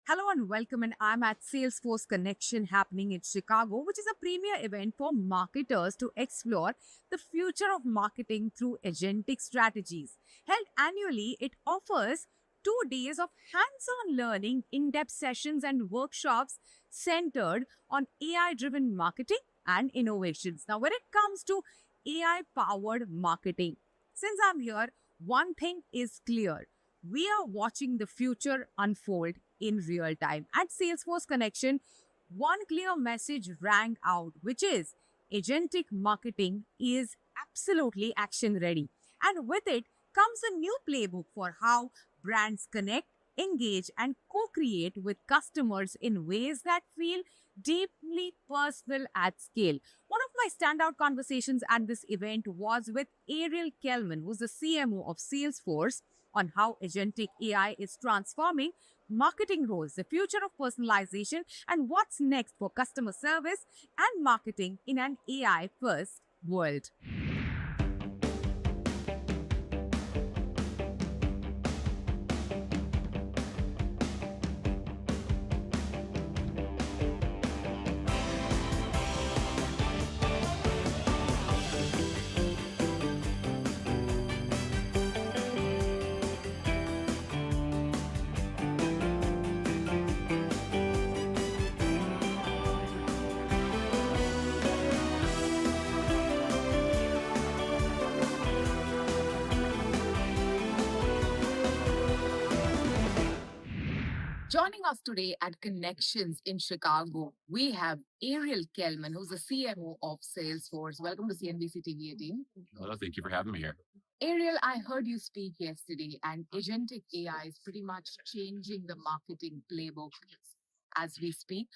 Hello and welcome, and I'm at Salesforce Connection happening in Chicago, which is a premier event for marketers to explore the future of marketing through agentic strategies. Held annually, it offers 2 days of hands on learning, in depth sessions, and workshops centered on AI driven marketing and innovations. Now, when it comes to AI powered marketing, since I'm here, one thing is clear: we are watching the future unfold in real time. At Salesforce Connection, one clear message rang out, which is agentic marketing is absolutely action ready. And with it comes a new playbook for how brands connect, engage, and co create with customers in ways that feel deeply personal at scale. One of my standout conversations at this event was with Ariel Kelman, who's the CMO of Salesforce, on how agentic AI is transforming marketing roles, the future of personalization, and what's next for customer service and marketing in an AI first world. Joining us today at Connections in Chicago, we have Ariel Kelman, who's the CMO of Salesforce. Welcome to CNBC TV 18. Well, thank you for having me here. Ariel, I heard you speak yesterday, and agentic AI is pretty much changing the marketing playbook as we speak.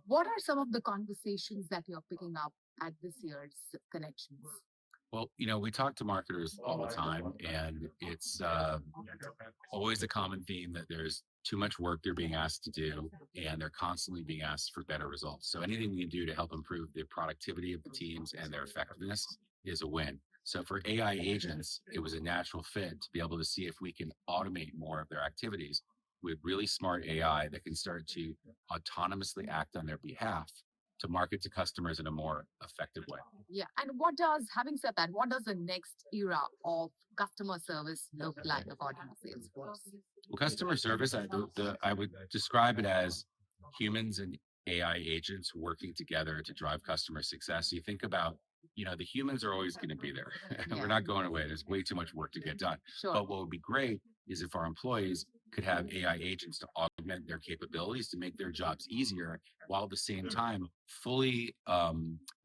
What are some of the conversations that you're picking up at this year's Connections? Well, we talk to marketers all the time, and it's always a common theme that there's too much work they're being asked to do, and they're constantly being asked for better results. So anything we can do to help improve the productivity of the teams and their effectiveness is a win. So for AI agents, it was a natural fit to be able to see if we can automate more of their activities with really smart AI that can start to autonomously act on their behalf to market to customers in a more effective way. Yeah. And having said that, what does the next era of customer service look like according to Salesforce? Well, customer service, I would describe it as humans and AI agents working together to drive customer success. You think about, the humans are always going to be there. We're not going away. There's way too much work to get done. Sure. But what would be great is if our employees could have AI agents to augment their capabilities to make their jobs easier, while at the same time fully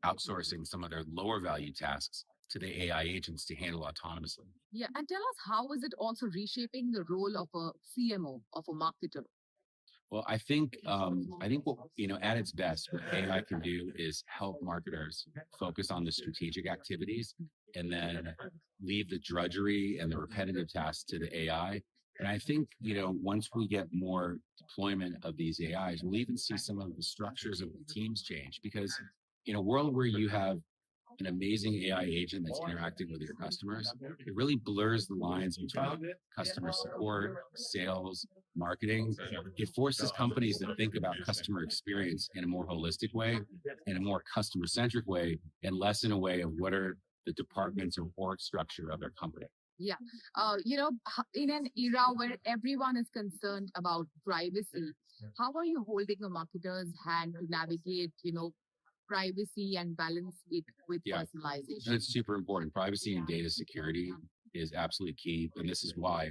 outsourcing some of their lower value tasks to the AI agents to handle autonomously. Yeah. And tell us, how is it also reshaping the role of a CMO, of a marketer? Well, I think what at its best, what AI can do is help marketers focus on the strategic activities and then leave the drudgery and the repetitive tasks to the AI. And I think once we get more deployment of these AIs, we'll even see some of the structures of the teams change, because in a world where you have an amazing AI agent that's interacting with your customers, it really blurs the lines between customer support, sales, marketing. It forces companies to think about customer experience in a more holistic way, in a more customer centric way, and less in a way of what are the departments or org structure of their company. Yeah. In an era where everyone is concerned about privacy, how are you holding a marketer's hand to navigate, privacy and balance it with personalization? It's super important. Privacy and data security is absolutely key. And this is why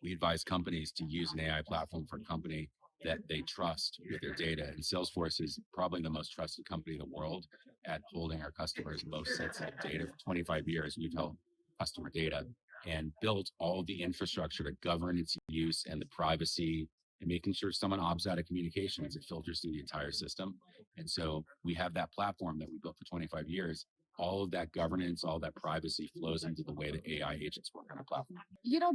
we advise companies to use an AI platform for a company that they trust with their data. And Salesforce is probably the most trusted company in the world at holding our customers' most sensitive data. For 25 years, we've held customer data and built all the infrastructure to govern its use and the privacy, and making sure someone opts out of communications, it filters through the entire system. And so we have that platform that we built for 25 years. All of that governance, all that privacy flows into the way that AI agents work on our platform.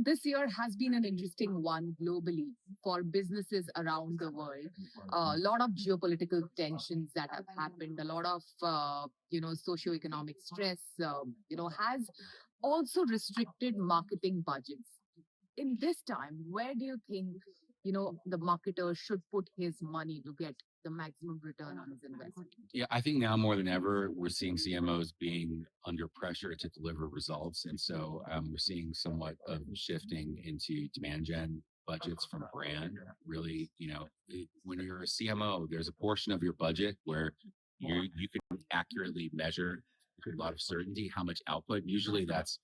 This year has been an interesting one globally for businesses around the world. A lot of geopolitical tensions that have happened, a lot of, socioeconomic stress, has also restricted marketing budgets. In this time, where do you think the marketer should put his money to get the maximum return on his investment? Yeah, I think now more than ever, we're seeing CMOs being under pressure to deliver results. And so we're seeing somewhat of shifting into demand gen budgets from brand. Really, when you're a CMO, there's a portion of your budget where you can accurately measure with a lot of certainty how much output. Usually that's,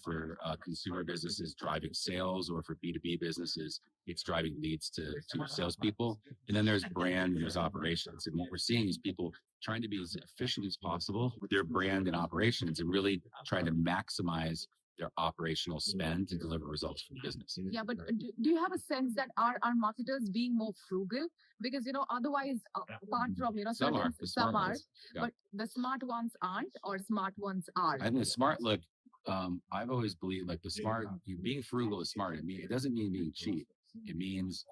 for consumer businesses driving sales, or for B2B businesses, it's driving leads to your salespeople. And then there's brand and there's operations. And what we're seeing is people trying to be as efficient as possible with their brand and operations, and really trying to maximize their operational spend to deliver results for the business. Yeah, but do you have a sense that are marketers being more frugal? Because otherwise, apart from Some are, the smart some are, ones. Yeah. but the smart ones aren't, or smart ones are. I think the smart look. I've always believed like the smart, being frugal is smart. It doesn't mean being cheap. It means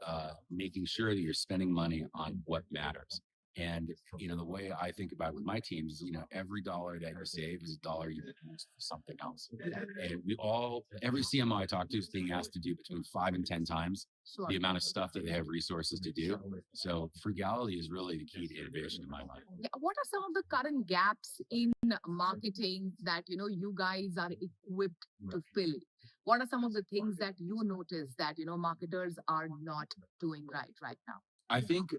making sure that you're spending money on what matters. And the way I think about it with my teams is, every dollar that you save is a dollar you can use for something else. And every CMO I talk to is being asked to do between 5 and 10 times the amount of stuff that they have resources to do. So frugality is really the key to innovation in my mind. Yeah, what are some of the current gaps in marketing that you guys are equipped to fill? What are some of the things that you notice that marketers are not doing right now? I think,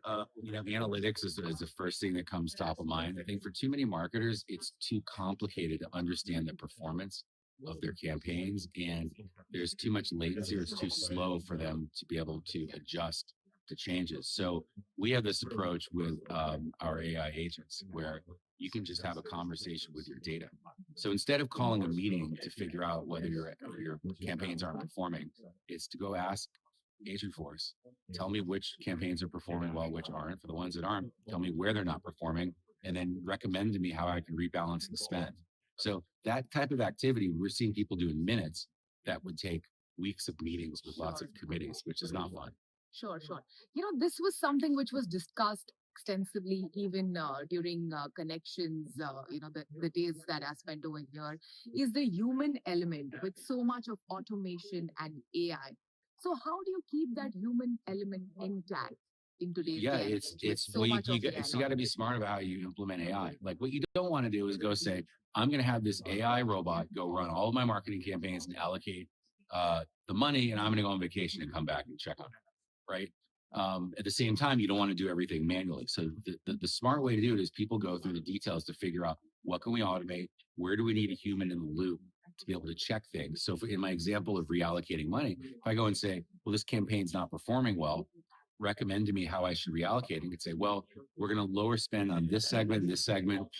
analytics is the first thing that comes top of mind. I think for too many marketers, it's too complicated to understand the performance of their campaigns, and there's too much latency, or it's too slow for them to be able to adjust to changes. So we have this approach with our AI agents where you can just have a conversation with your data. So instead of calling a meeting to figure out whether your campaigns aren't performing, it's to go ask Agentforce, tell me which campaigns are performing well, which aren't. For the ones that aren't, tell me where they're not performing, and then recommend to me how I can rebalance the spend. So that type of activity we're seeing people do in minutes that would take weeks of meetings with lots of committees, which is not fun. Sure. This was something which was discussed extensively even during connections, the days that I spent over here, is the human element with so much of automation and AI. So how do you keep that human element intact in today's day? You got to be smart about how you implement AI. Like what you don't want to do is go say, I'm going to have this AI robot go run all of my marketing campaigns and allocate the money, and I'm going to go on vacation and come back and check on it, right? At the same time, you don't want to do everything manually. So the smart way to do it is people go through the details to figure out what can we automate, where do we need a human in the loop to be able to check things. So in my example of reallocating money, if I go and say, well, this campaign's not performing well, recommend to me how I should reallocate, and could say, well, we're going to lower spend on this segment,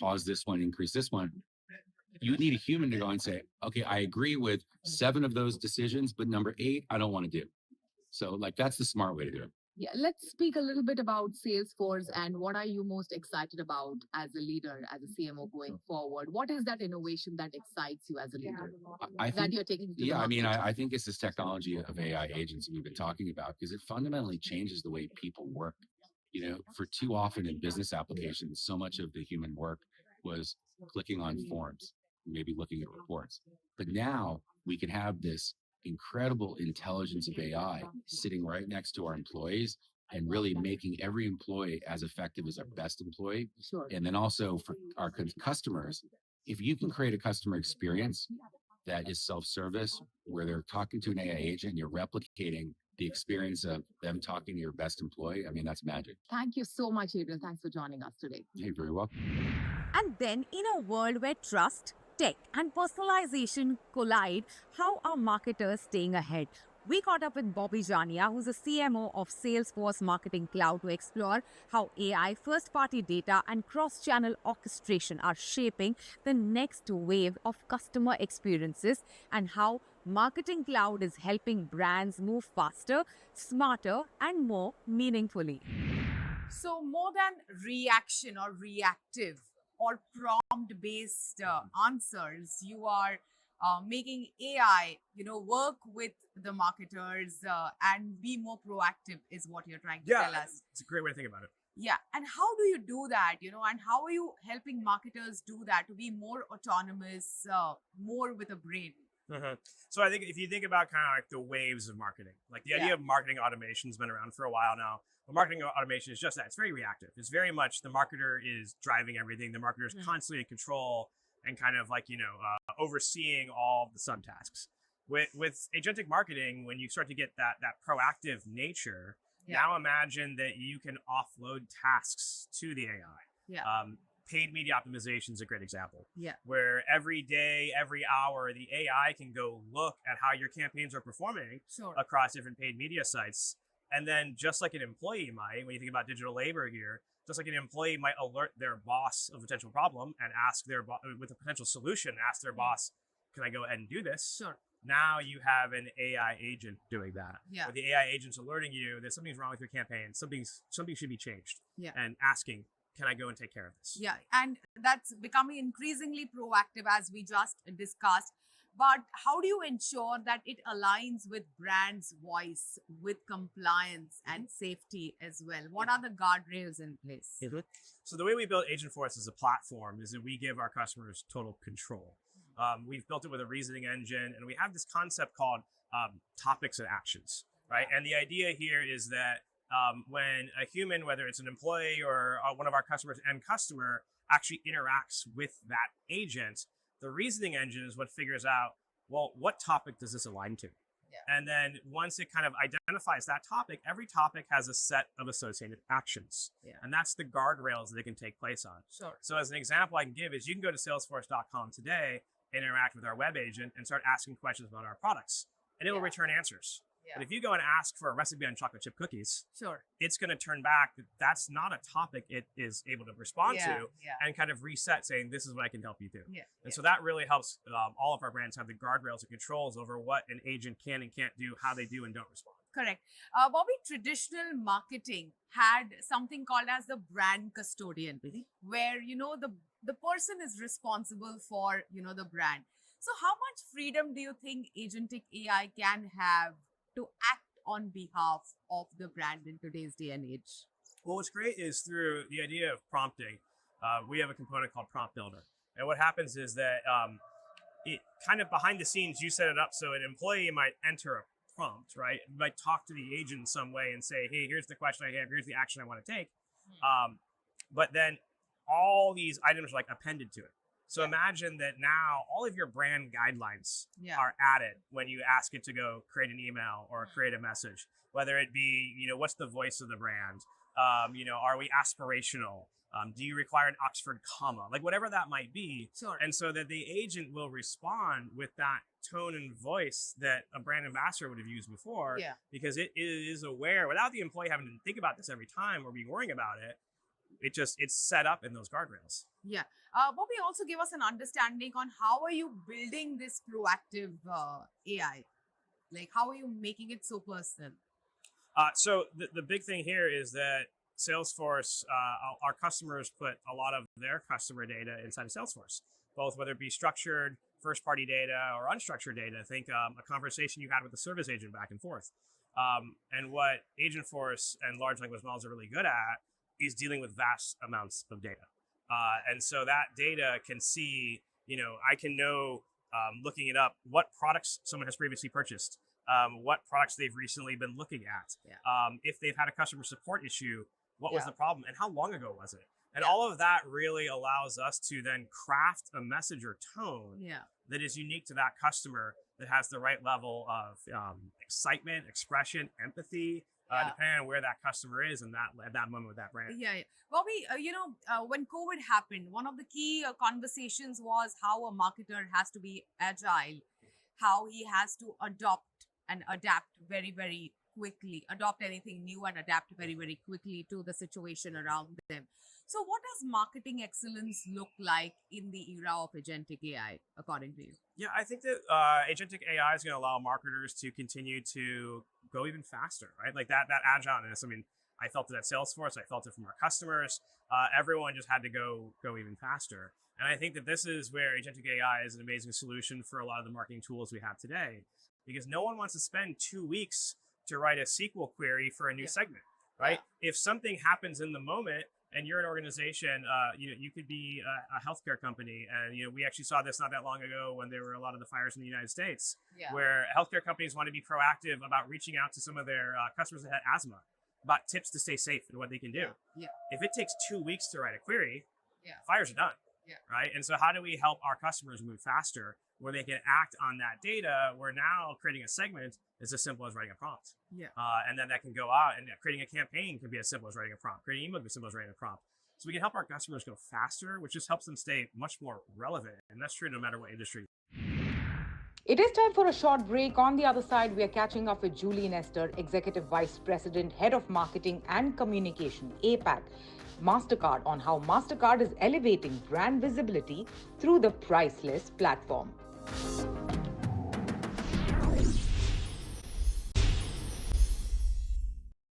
pause this one, increase this one. You need a human to go and say, okay, I agree with 7 of those decisions, but number 8, I don't want to do. So that's the smart way to do it. Yeah, let's speak a little bit about Salesforce and what are you most excited about as a leader, as a CMO going forward? What is that innovation that excites you as a leader that you're taking to the market? I think it's this technology of AI agents that we've been talking about, because it fundamentally changes the way people work. For too often in business applications, so much of the human work was clicking on forms, maybe looking at reports. But now we can have this incredible intelligence of AI sitting right next to our employees and really making every employee as effective as our best employee. Sure. And then also for our customers, if you can create a customer experience that is self-service, where they're talking to an AI agent, you're replicating the experience of them talking to your best employee, that's magic. Thank you so much, Ariel. Thanks for joining us today. You're very welcome. And then, in a world where trust, tech, and personalization collide, how are marketers staying ahead? We caught up with Bobby Jania, who's the CMO of Salesforce Marketing Cloud, to explore how AI, first-party data, and cross-channel orchestration are shaping the next wave of customer experiences, and how Marketing Cloud is helping brands move faster, smarter, and more meaningfully. So, more than reaction or reactive or prompt-based answers, you are making AI, work with the marketers and be more proactive is what you're trying to tell us. It's a great way to think about it. Yeah. And how do you do that, and how are you helping marketers do that to be more autonomous, more with a brain? Mhm. So I think if you think about kind of like the waves of marketing, like the idea of marketing automation has been around for a while now. But marketing automation is just that. It's very reactive. It's very much the marketer is driving everything. The marketer is constantly in control and kind of like, overseeing all the subtasks. With agentic marketing, when you start to get that proactive nature, now imagine that you can offload tasks to the AI. Paid media optimization is a great example. Where every day, every hour, the AI can go look at how your campaigns are performing across different paid media sites. And then just like an employee might, when you think about digital labor here, just like an employee might alert their boss of a potential problem and ask their with a potential solution, ask their boss, can I go ahead and do this? Now you have an AI agent doing that. Where the AI agent's alerting you that something's wrong with your campaign, something should be changed. And asking, can I go and take care of this? And that's becoming increasingly proactive as we just discussed. But how do you ensure that it aligns with brand's voice, with compliance and safety as well? What are the guardrails in place? So the way we build Agentforce as a platform is that we give our customers total control. We've built it with a reasoning engine, and we have this concept called topics and actions, right? And the idea here is that when a human, whether it's an employee or one of our customers' end customer, actually interacts with that agent, the reasoning engine is what figures out, well, what topic does this align to? And then once it kind of identifies that topic, every topic has a set of associated actions. And that's the guardrails that it can take place on. So as an example I can give is you can go to salesforce.com today, interact with our web agent, and start asking questions about our products. And it will return answers. But if you go and ask for a recipe on chocolate chip cookies, it's going to turn back that that's not a topic it is able to respond to and kind of reset saying, this is what I can help you do. And so that really helps all of our brands have the guardrails and controls over what an agent can and can't do, how they do and don't respond. Correct. Bobby, traditional marketing had something called as the brand custodian, where, the person is responsible for, the brand. So how much freedom do you think agentic AI can have to act on behalf of the brand in today's day and age? Well, what's great is through the idea of prompting, we have a component called Prompt Builder. And what happens is that it kind of behind the scenes, you set it up so an employee might enter a prompt, right? You might talk to the agent in some way and say, hey, here's the question I have, here's the action I want to take. But then all these items are like appended to it. So imagine that now all of your brand guidelines are added when you ask it to go create an email or create a message, whether it be, what's the voice of the brand? Are we aspirational? Do you require an Oxford comma? Like whatever that might be. And so that the agent will respond with that tone and voice that a brand ambassador would have used before because it is aware without the employee having to think about this every time or be worrying about it. It's set up in those guardrails. Bobby, also give us an understanding on how are you building this proactive AI? Like how are you making it so personal? So the big thing here is that Salesforce, our customers put a lot of their customer data inside of Salesforce, both whether it be structured first-party data or unstructured data. Think a conversation you had with a service agent back and forth. And what Agentforce and large language models are really good at is dealing with vast amounts of data. And so that data can see, I can know, looking it up, what products someone has previously purchased, what products they've recently been looking at, if they've had a customer support issue, what was the problem and how long ago was it? And all of that really allows us to then craft a message or tone that is unique to that customer, that has the right level of excitement, expression, empathy, depending on where that customer is and at that moment with that brand. Bobby, when COVID happened, one of the key conversations was how a marketer has to be agile, how he has to adopt and adapt very, very quickly, adopt anything new and adapt very, very quickly to the situation around them. So what does marketing excellence look like in the era of agentic AI, according to you? Yeah, I think that agentic AI is going to allow marketers to continue to go even faster, right? Like that agileness. I mean, I felt it at Salesforce. I felt it from our customers. Everyone just had to go even faster. And I think that this is where agentic AI is an amazing solution for a lot of the marketing tools we have today, because no one wants to spend 2 weeks to write a SQL query for a new segment, right? If something happens in the moment and you're an organization, you could be a healthcare company. And, we actually saw this not that long ago when there were a lot of the fires in the United States, where healthcare companies want to be proactive about reaching out to some of their customers that had asthma about tips to stay safe and what they can do. If it takes 2 weeks to write a query, fires are done. Right. And so how do we help our customers move faster where they can act on that data? Where now creating a segment is as simple as writing a prompt. And then that can go out, and creating a campaign can be as simple as writing a prompt. Creating email can be as simple as writing a prompt. So we can help our customers go faster, which just helps them stay much more relevant. And that's true no matter what industry. It is time for a short break. On the other side, we are catching up with Julie Nestor, Executive Vice President, Head of Marketing and Communication, APAC, Mastercard, on how Mastercard is elevating brand visibility through the Priceless platform.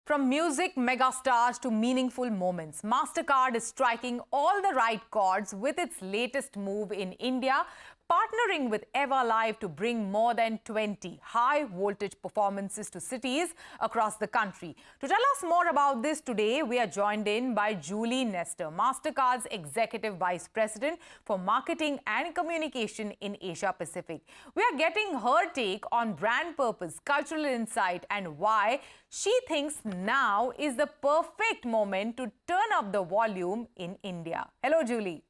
From music megastars to meaningful moments, Mastercard is striking all the right chords with its latest move in India, partnering with EVA Live to bring more than 20 high-voltage performances to cities across the country. To tell us more about this today, we are joined in by Julie Nestor, Mastercard's Executive Vice President for Marketing and Communication in Asia Pacific. We are getting her take on brand purpose, cultural insight, and why she thinks now is the perfect moment to turn up the volume in India. Hello, Julie.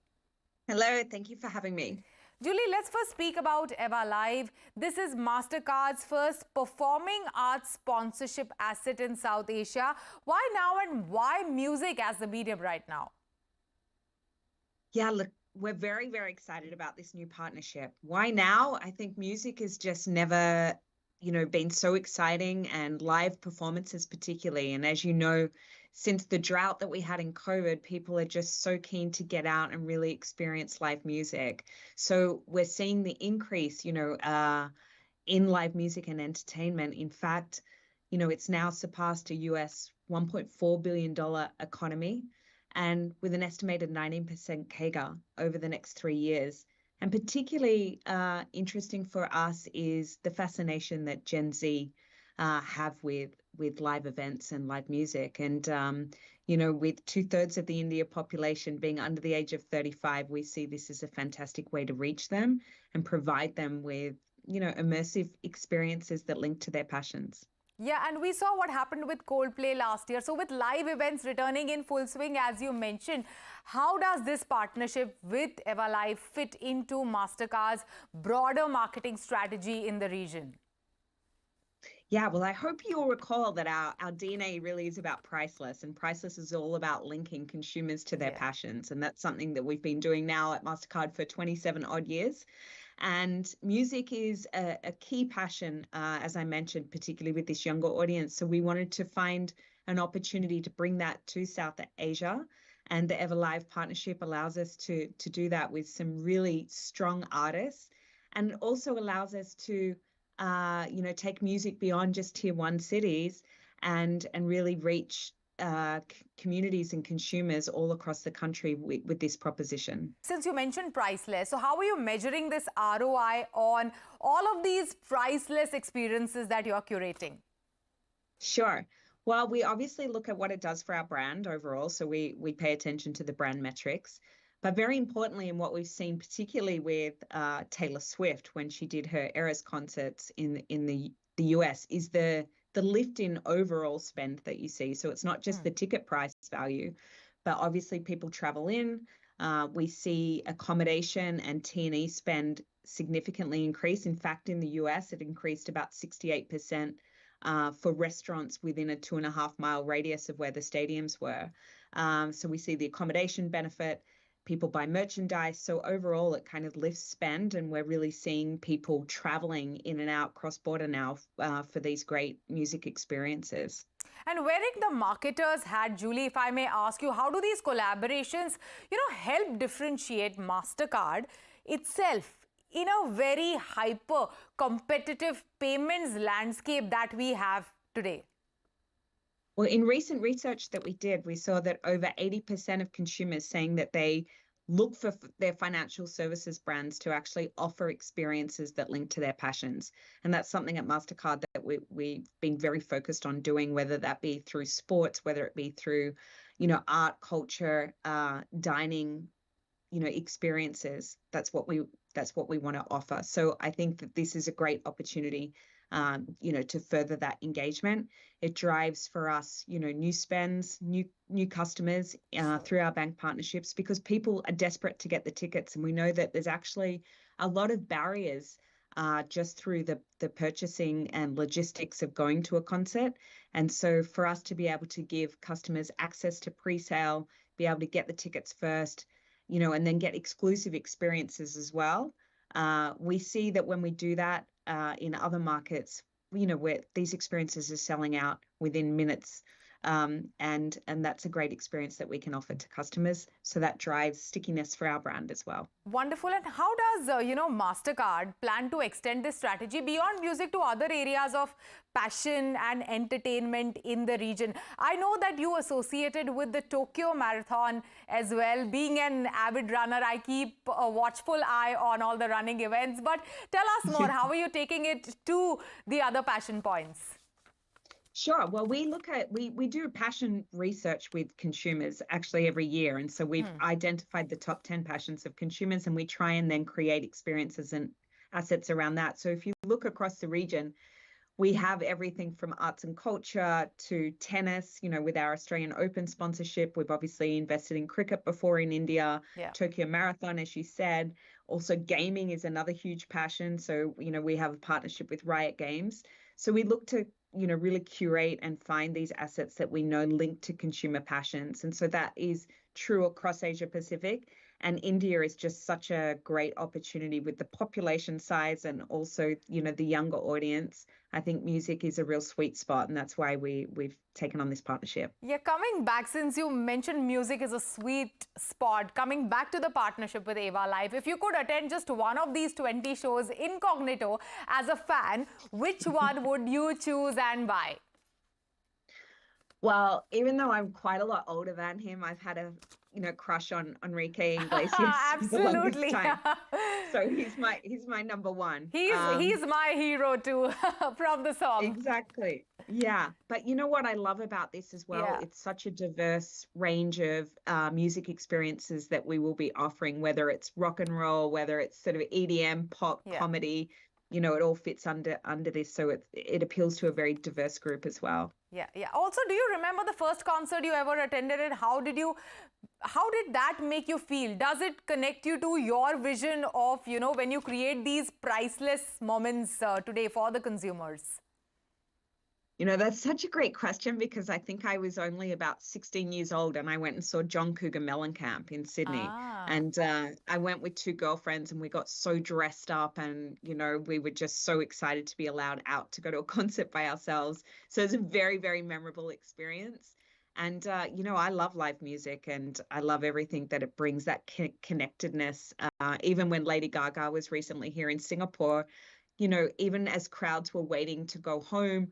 Hello, thank you for having me. Julie, let's first speak about EVA Live. This is Mastercard's first performing arts sponsorship asset in South Asia. Why now, and why music as the medium right now? Yeah, look, we're very, very excited about this new partnership. Why now? I think music has just never, been so exciting, and live performances particularly. And as you know, since the drought that we had in COVID, people are just so keen to get out and really experience live music. So we're seeing the increase, in live music and entertainment. In fact, it's now surpassed a US $1.4 billion economy, and with an estimated 19% CAGR over the next 3 years. And particularly interesting for us is the fascination that Gen Z have with live events and live music. And, with 2/3 of the India population being under the age of 35, we see this as a fantastic way to reach them and provide them with, immersive experiences that link to their passions. Yeah, and we saw what happened with Coldplay last year. So with live events returning in full swing, as you mentioned, how does this partnership with EVA Live fit into Mastercard's broader marketing strategy in the region? Yeah, well, I hope you'll recall that our DNA really is about Priceless, and Priceless is all about linking consumers to their passions. And that's something that we've been doing now at Mastercard for 27 odd years. And music is a key passion, as I mentioned, particularly with this younger audience. So we wanted to find an opportunity to bring that to South Asia. And the EVA Live partnership allows us to do that with some really strong artists. And it also allows us to take music beyond just tier 1 cities and really reach communities and consumers all across the country with this proposition. Since you mentioned Priceless, so how are you measuring this ROI on all of these priceless experiences that you're curating? Sure. Well, we obviously look at what it does for our brand overall. So we pay attention to the brand metrics. But very importantly, and what we've seen particularly with Taylor Swift when she did her Eras concerts in the US, is the lift in overall spend that you see. So it's not just the ticket price value, but obviously people travel in. We see accommodation and T&E spend significantly increase. In fact, in the US, it increased about 68% for restaurants within a 2.5-mile radius of where the stadiums were. So we see the accommodation benefit. People buy merchandise. So overall, it kind of lifts spend, and we're really seeing people traveling in and out cross-border now for these great music experiences. And wearing the marketer's hat, Julie, if I may ask you, how do these collaborations, help differentiate Mastercard itself in a very hyper-competitive payments landscape that we have today? Well, in recent research that we did, we saw that over 80% of consumers saying that they look for their financial services brands to actually offer experiences that link to their passions. And that's something at Mastercard that we've been very focused on doing, whether that be through sports, whether it be through, art, culture, dining, experiences. That's what we want to offer. So I think that this is a great opportunity, to further that engagement. It drives for us, new spends, new customers through our bank partnerships, because people are desperate to get the tickets, and we know that there's actually a lot of barriers just through the purchasing and logistics of going to a concert. And so for us to be able to give customers access to pre-sale, be able to get the tickets first, and then get exclusive experiences as well. We see that when we do that in other markets, where these experiences are selling out within minutes. And that's a great experience that we can offer to customers. So that drives stickiness for our brand as well. Wonderful. And how does, Mastercard plan to extend this strategy beyond music to other areas of passion and entertainment in the region? I know that you associated with the Tokyo Marathon as well. Being an avid runner, I keep a watchful eye on all the running events. But tell us more, how are you taking it to the other passion points? Sure. Well, we do passion research with consumers actually every year. And so we've identified the top 10 passions of consumers, and we try and then create experiences and assets around that. So if you look across the region, we have everything from arts and culture to tennis, with our Australian Open sponsorship. We've obviously invested in cricket before in India, Tokyo Marathon, as you said. Also, gaming is another huge passion. So, we have a partnership with Riot Games. So we look to, really curate and find these assets that we know link to consumer passions. And so that is true across Asia Pacific. And India is just such a great opportunity with the population size and also, the younger audience. I think music is a real sweet spot, and that's why we've taken on this partnership. Yeah, coming back, since you mentioned music is a sweet spot, coming back to the partnership with EVA Live, if you could attend just one of these 20 shows incognito as a fan, which one would you choose and why? Well, even though I'm quite a lot older than him, I've had a crush on Enrique Iglesias for the longest Absolutely. time. So he's my number one. He's my hero too from the song. Exactly. Yeah. But you know what I love about this as well? Yeah. It's such a diverse range of music experiences that we will be offering, whether it's rock and roll, whether it's sort of EDM, pop, comedy. It all fits under this. So it appeals to a very diverse group as well. Yeah. Also, do you remember the first concert you ever attended, and how did that make you feel? Does it connect you to your vision of, when you create these priceless moments today for the consumers? That's such a great question, because I think I was only about 16 years old and I went and saw John Cougar Mellencamp in Sydney. And I went with two girlfriends and we got so dressed up, and, we were just so excited to be allowed out to go to a concert by ourselves. So it's a very, very memorable experience. And, I love live music, and I love everything that it brings, that connectedness. Even when Lady Gaga was recently here in Singapore, even as crowds were waiting to go home,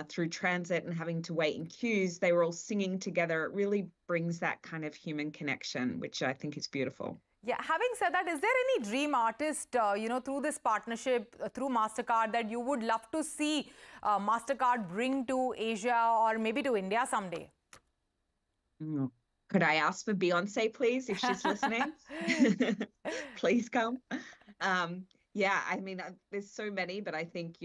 through transit and having to wait in queues, they were all singing together. It really brings that kind of human connection, which I think is beautiful. Yeah, having said that, is there any dream artist, through this partnership, through Mastercard, that you would love to see Mastercard bring to Asia or maybe to India someday? Could I ask for Beyonce, please, if she's listening? Please come. Yeah, I mean, there's so many, but I think,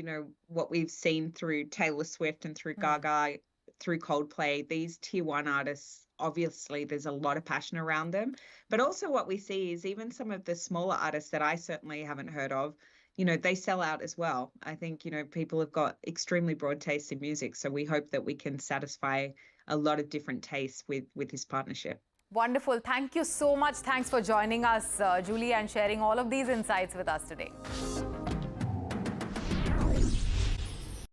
what we've seen through Taylor Swift and through Gaga, through Coldplay, these tier one artists, obviously there's a lot of passion around them. But also what we see is even some of the smaller artists that I certainly haven't heard of, they sell out as well. I think, people have got extremely broad tastes in music. So we hope that we can satisfy a lot of different tastes with this partnership. Wonderful. Thank you so much. Thanks for joining us, Julie, and sharing all of these insights with us today.